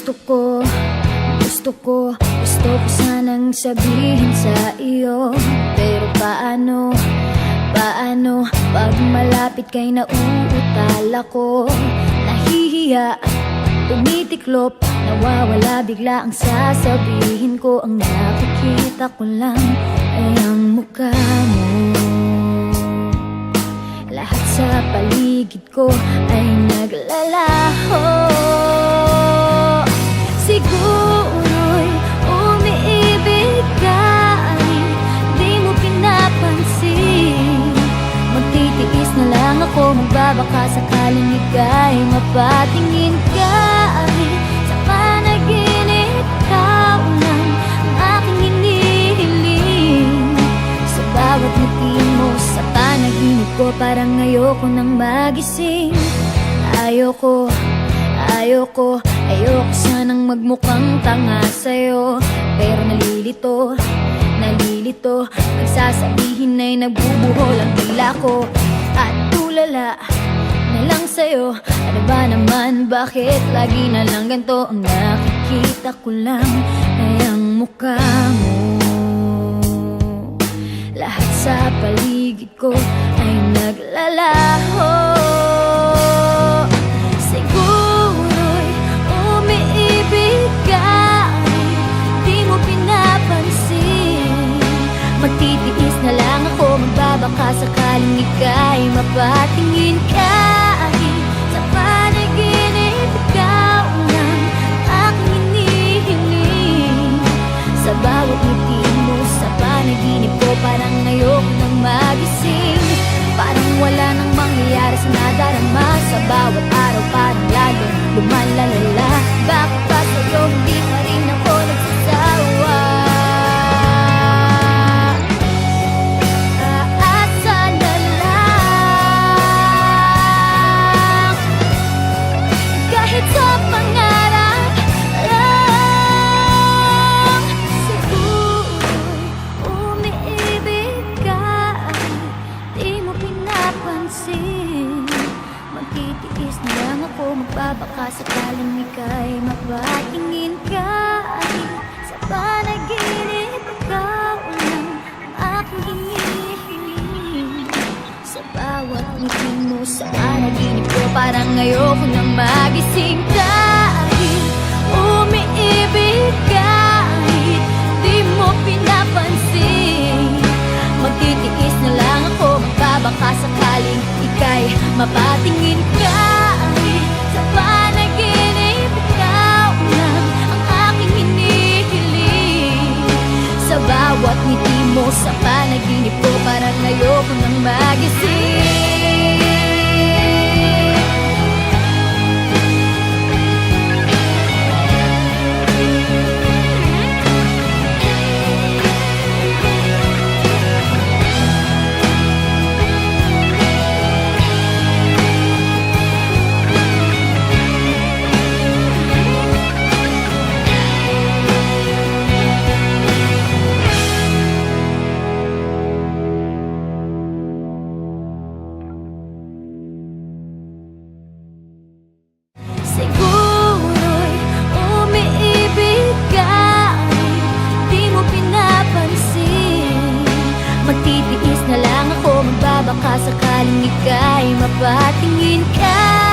Gusto ko, gusto ko, gusto ko sanang sabihin sa iyo. Pero paano, paano, pag malapit kay nauutal ako. Nahihiya, tumitiklop, nawawala bigla ang sasabihin ko. Ang nakikita ko lang ay ang mukha mo. Lahat sa paligid ko ay naglalaho. Siguro'y umiibig ka, ay di mo pinapansin. Magtitiis na lang ako, magbabaka sakaling ika'y mapatingin ka. Ay sa panaginip, ikaw lang ang aking hinihiling. Sa bawat ngiti mo sa panaginip ko, parang ayoko nang magising. Ayoko, ayoko, ayoko sanang magmukhang tanga sa'yo. Pero nalilito, nalilito, nagsasabihin ay nagbubuhol ang dila ko. At tulala na lang sa'yo, ano ba naman, bakit lagi na lang ganito? Ang nakikita ko lang ay ang mukha mo. Lahat sa paligid ko ay naglalaho. Siguro'y umiibig ka, ay di mo pinapansin. Magtitiis na lang ako, magbabaka sakaling ika'y mapatingin ka. Ay sa panaginip, ikaw lang aking hinihiling. Sa bawat ngiti mo sa panaginip ko, parang ayoko nang magising. Parang wala nang mangyayari sa nadarama. Sa bawat araw parang lalo lumalalala. Bakit ba sa'yo hindi pa rin ako nagsasawa? Aasa na lang, kahit sa pangarap lang. Siguro'y umiibig ka, di mo pinapansin. Magtitiis na lang ako, magbabaka sakaling ika'y mapatingin ka. Ay sa panaginip, ikaw lang ang aking hinihiling. Sa bawat ngiti mo sa panaginip ko, parang ayoko nang magising. Kahit umiibig ka, kahit di mo pinapansin. Magtitiis na lang ako, magbabaka sakaling ika'y mapatingin ka. Ay sa panaginip, ikaw lang ang aking hinihiling. Sa bawat ngiti mo sa panaginip ko, parang ayoko nang magising. Siguro'y umiibig ka, ay di mo pinapansin. Magtitiis na lang ako, magbabaka sakaling ika'y mapatingin ka.